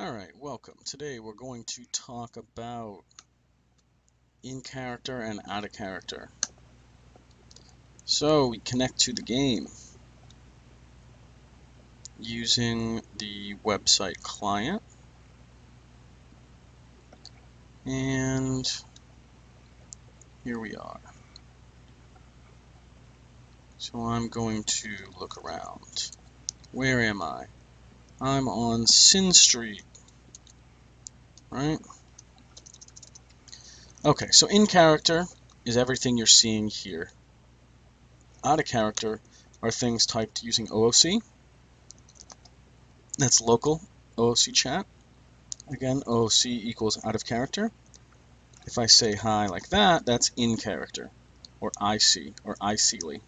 Alright, welcome. Today we're going to talk about in character and out of character. So we connect to the game using the website client, and here we are. So I'm going to look around. Where am I? I'm on Sin Street, right? Okay, so in character is everything you're seeing here. Out of character are things typed using OOC. That's local OOC chat. Again, OOC equals out of character. If I say hi like that, that's in character, or IC, or ICly.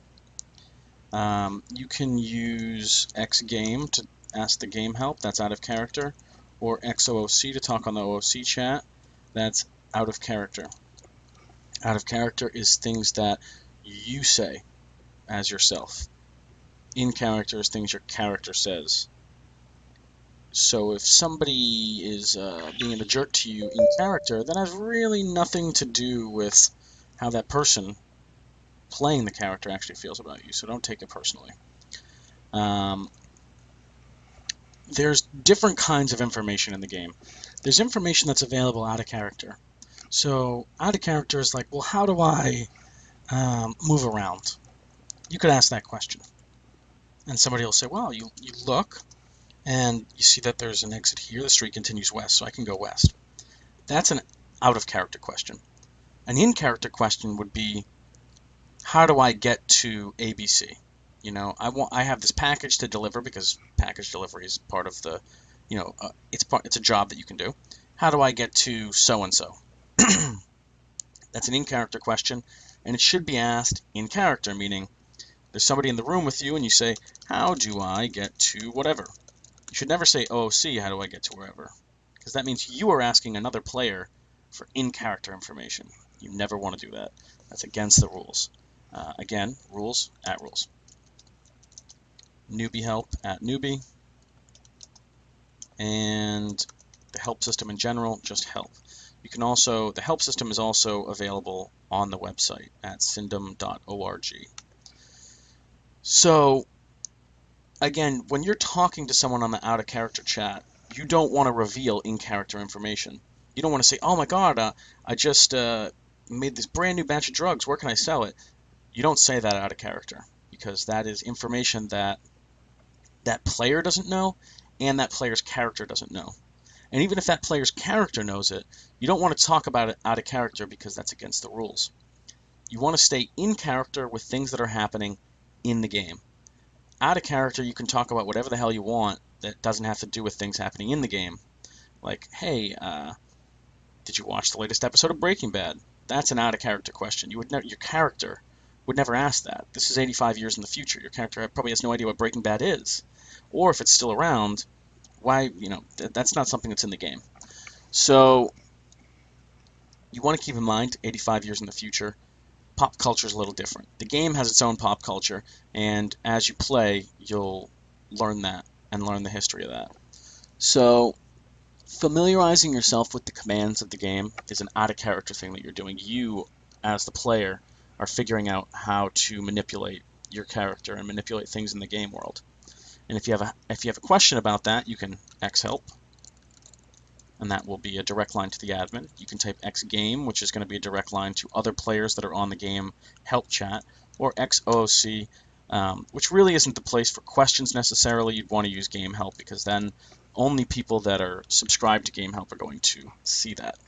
You can use xgame to ask the game help, that's out of character, or xOOC to talk on the OOC chat, that's out of character. Out of character is things that you say as yourself. In character is things your character says. So if somebody is being a jerk to you in character, that has really nothing to do with how that person playing the character actually feels about you, so don't take it personally. There's different kinds of information in the game. There's information that's available out of character. So out of character is like, well, how do I move around? You could ask that question. And somebody will say, well, you look, and you see that there's an exit here. The street continues west, so I can go west. That's an out-of-character question. An in-character question would be, how do I get to ABC? You know, I have this package to deliver because package delivery is part of the, it's a job that you can do. How do I get to so-and-so? That's an in-character question, and it should be asked in character, meaning there's somebody in the room with you, and you say, how do I get to whatever? You should never say OOC, how do I get to wherever? Because that means you are asking another player for in-character information. You never want to do that. That's against the rules. Again, rules at rules. Newbie help at newbie. And the help system in general, just help. You can also, the help system is also available on the website at sindome.org. So, again, when you're talking to someone on the out-of-character chat, you don't want to reveal in-character information. You don't want to say, oh my god, I just made this brand new batch of drugs, where can I sell it? You don't say that out of character, because that is information that that player doesn't know, and that player's character doesn't know. And even if that player's character knows it, you don't want to talk about it out of character because that's against the rules. You want to stay in character with things that are happening in the game. Out of character, you can talk about whatever the hell you want that doesn't have to do with things happening in the game. Like, hey, did you watch the latest episode of Breaking Bad? That's an out of character question. Your character would never ask that. This is 85 years in the future. Your character probably has no idea what Breaking Bad is. Or if it's still around, why, that's not something that's in the game. So you want to keep in mind, 85 years in the future, pop culture is a little different. The game has its own pop culture, and as you play, you'll learn that and learn the history of that. So familiarizing yourself with the commands of the game is an out-of-character thing that you're doing. You, as the player, are figuring out how to manipulate your character and manipulate things in the game world. And if you have a question about that, you can xhelp, and that will be a direct line to the admin. You can type xgame, which is going to be a direct line to other players that are on the game help chat, or xOOC, which really isn't the place for questions necessarily. You'd want to use game help because then only people that are subscribed to game help are going to see that.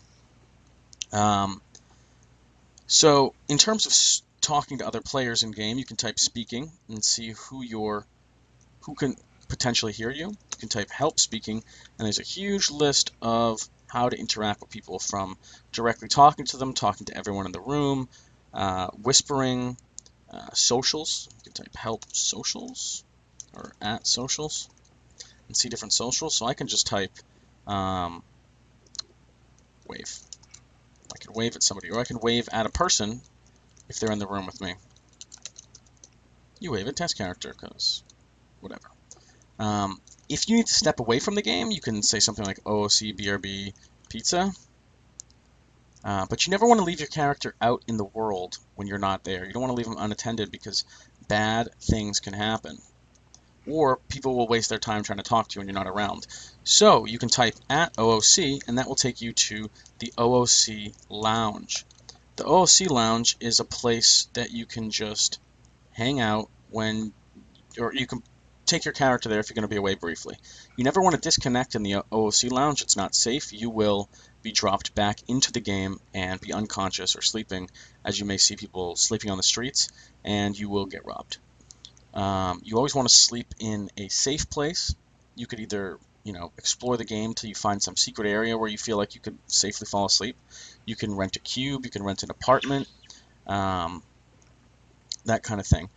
So in terms of talking to other players in game, you can type speaking and see who can potentially hear you. You can type help speaking, and there's a huge list of how to interact with people, from directly talking to them, talking to everyone in the room, whispering, socials. You can type help socials or at socials and see different socials. So I can just type wave. I can wave at somebody, or I can wave at a person if they're in the room with me. You wave at test character because whatever. If you need to step away from the game, you can say something like OOC, BRB, pizza. But you never want to leave your character out in the world when you're not there. You don't want to leave them unattended because bad things can happen. Or people will waste their time trying to talk to you when you're not around. So you can type at OOC, and that will take you to the OOC Lounge. The OOC Lounge is a place that you can just hang out when, or you can take your character there if you're going to be away briefly. You never want to disconnect in the OOC Lounge. It's not safe. You will be dropped back into the game and be unconscious or sleeping, as you may see people sleeping on the streets, and you will get robbed. You always want to sleep in a safe place. You could either, explore the game till you find some secret area where you feel like you could safely fall asleep. You can rent a cube, you can rent an apartment, that kind of thing.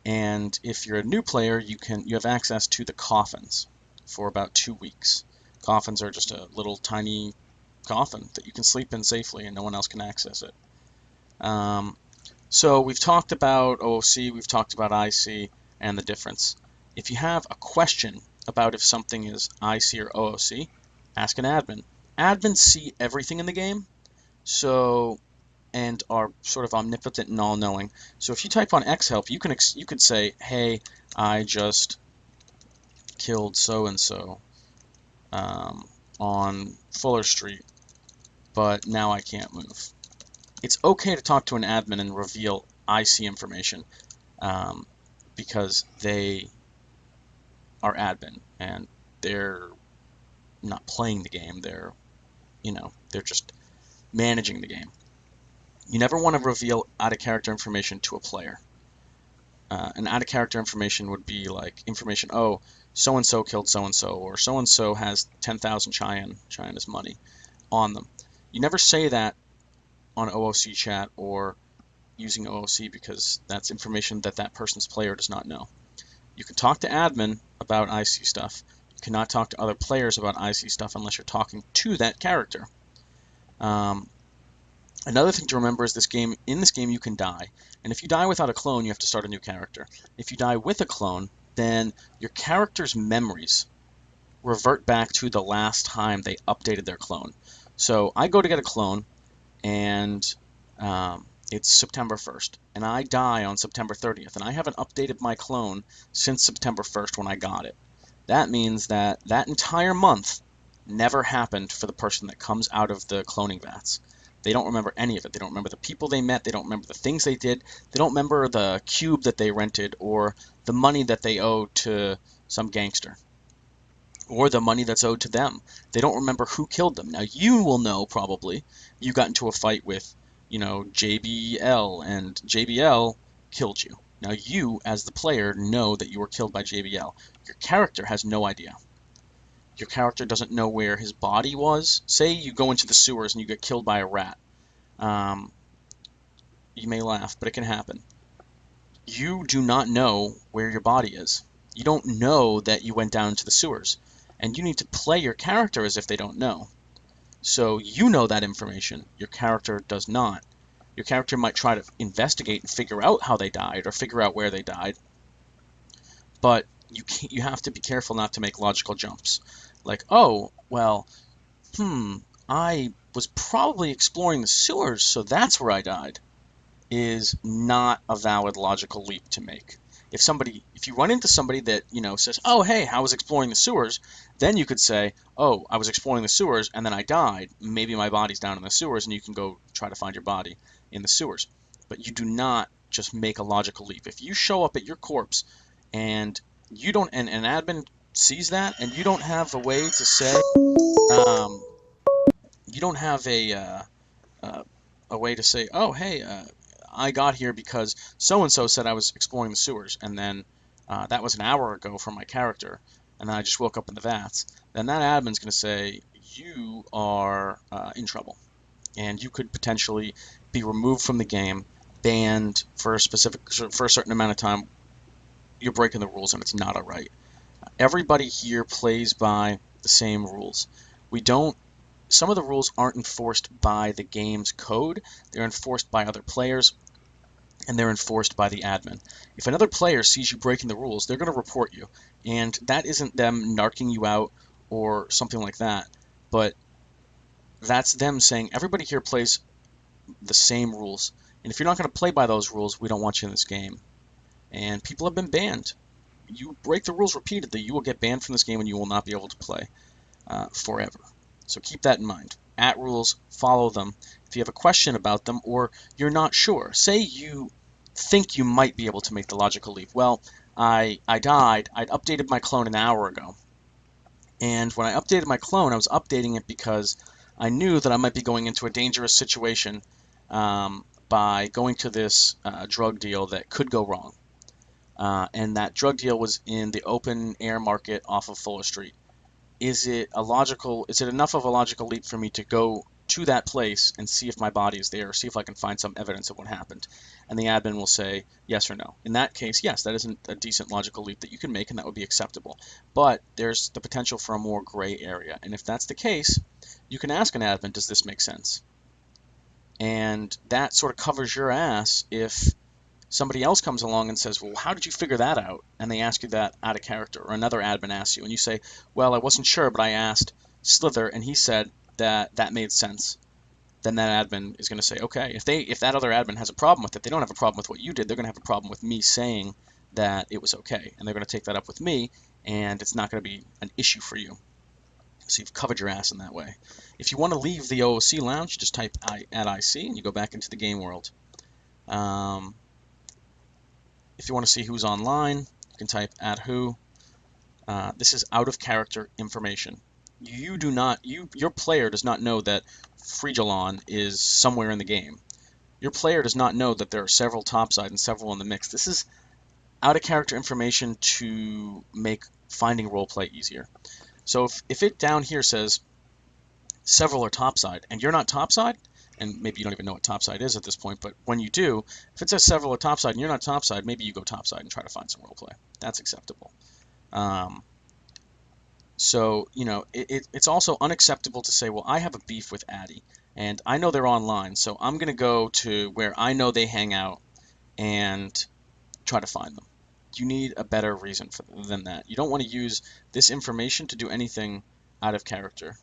And if you're a new player, you have access to the coffins for about 2 weeks. Coffins are just a little tiny coffin that you can sleep in safely and no one else can access it. So we've talked about OOC, we've talked about IC and the difference. If you have a question about if something is IC or OOC, ask an admin. Admins see everything in the game, and are sort of omnipotent and all-knowing. So if you type on xhelp, you could say, hey, I just killed so-and-so on Fuller Street, but now I can't move. It's okay to talk to an admin and reveal IC information because they are admin and they're not playing the game. They're just managing the game. You never want to reveal out-of-character information to a player. And out-of-character information would be like information, oh, so-and-so killed so-and-so, or so-and-so has 10,000 China's money on them. You never say that on OOC chat or using OOC because that's information that person's player does not know. You can talk to admin about IC stuff. You cannot talk to other players about IC stuff unless you're talking to that character. Another thing to remember is in this game you can die. And if you die without a clone, you have to start a new character. If you die with a clone, then your character's memories revert back to the last time they updated their clone. So I go to get a clone, and it's September 1st, and I die on September 30th, and I haven't updated my clone since September 1st when I got it. That means that entire month never happened for the person that comes out of the cloning vats. They don't remember any of it. They don't remember the people they met. They don't remember the things they did. They don't remember the cube that they rented or the money that they owe to some gangster or the money that's owed to them. They don't remember who killed them. Now, you will know probably you got into a fight with, JBL, and JBL killed you. Now, you, as the player, know that you were killed by JBL. Your character has no idea. Your character doesn't know where his body was. Say you go into the sewers and you get killed by a rat. You may laugh, but it can happen. You do not know where your body is. You don't know that you went down into the sewers. And you need to play your character as if they don't know. So you know that information. Your character does not. Your character might try to investigate and figure out how they died or figure out where they died. But you have to be careful not to make logical jumps. Like, oh, well, I was probably exploring the sewers, so that's where I died, is not a valid logical leap to make. If you run into somebody that, says, oh, hey, I was exploring the sewers, then you could say, oh, I was exploring the sewers and then I died. Maybe my body's down in the sewers, and you can go try to find your body in the sewers. But you do not just make a logical leap. If you show up at your corpse and you don't, and an admin sees that, and you don't have a way to say, you don't have a way to say, oh, hey, I got here because so-and-so said I was exploring the sewers, and then that was an hour ago for my character, and then I just woke up in the vats, then that admin's going to say, you are in trouble, and you could potentially be removed from the game, banned for a certain amount of time. You're breaking the rules, and it's not all right. Everybody here plays by the same rules. Some of the rules aren't enforced by the game's code. They're enforced by other players. and they're enforced by the admin. If another player sees you breaking the rules, they're going to report you. And that isn't them narking you out or something like that, but that's them saying everybody here plays the same rules. And if you're not going to play by those rules, we don't want you in this game. And people have been banned. You break the rules repeatedly, you will get banned from this game and you will not be able to play forever. So keep that in mind. At rules, follow them. If you have a question about them or you're not sure, say you think you might be able to make the logical leap. Well, I died. I'd updated my clone an hour ago. And when I updated my clone, I was updating it because I knew that I might be going into a dangerous situation by going to this drug deal that could go wrong. And that drug deal was in the open air market off of Fuller Street. Is it enough of a logical leap for me to go to that place and see if my body is there, or see if I can find some evidence of what happened? And the admin will say yes or no. In that case, yes, that isn't a decent logical leap that you can make, and that would be acceptable. But there's the potential for a more gray area. And if that's the case, you can ask an admin, does this make sense? And that sort of covers your ass if somebody else comes along and says, well, how did you figure that out? And they ask you that out of character, or another admin asks you, and you say, well, I wasn't sure, but I asked Slither, and he said that that made sense. Then that admin is going to say, okay, if that other admin has a problem with it, they don't have a problem with what you did, they're going to have a problem with me saying that it was okay, and they're going to take that up with me, and it's not going to be an issue for you. So you've covered your ass in that way. If you want to leave the OOC lounge, you just type at IC, and you go back into the game world. If you want to see who's online, you can type at who. This is out of character information. Your player does not know that Frigelon is somewhere in the game. Your player does not know that there are several topside and several in the mix. This is out of character information to make finding roleplay easier. So if it down here says several are topside and you're not topside, and maybe you don't even know what topside is at this point, but when you do, if it says several are topside and you're not topside, maybe you go topside and try to find some roleplay. That's acceptable. So, it's also unacceptable to say, well, I have a beef with Addy, and I know they're online, so I'm going to go to where I know they hang out and try to find them. You need a better reason than that. You don't want to use this information to do anything out of character.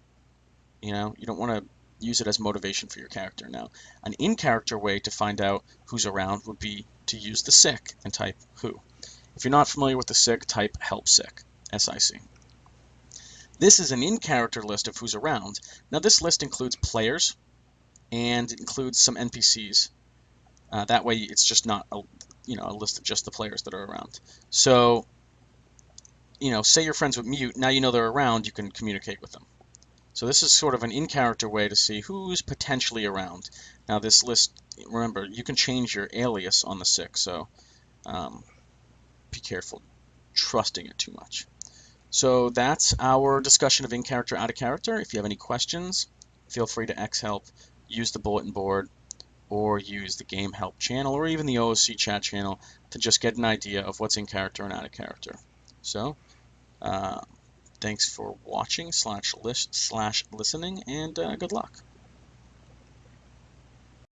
You don't want to use it as motivation for your character. Now, an in-character way to find out who's around would be to use the SIC and type who. If you're not familiar with the SIC, type help SIC, SIC. This is an in-character list of who's around. Now, this list includes players and it includes some NPCs. That way, it's just not a list of just the players that are around. So, say you're friends with Mute, now you know they're around, you can communicate with them. So this is sort of an in-character way to see who's potentially around. Now this list, remember, you can change your alias on the SIC, so be careful trusting it too much. So that's our discussion of in-character, out-of-character. If you have any questions, feel free to X-Help, use the bulletin board, or use the Game Help channel, or even the OOC chat channel to just get an idea of what's in character and out of character. So, thanks for watching /listening, and good luck.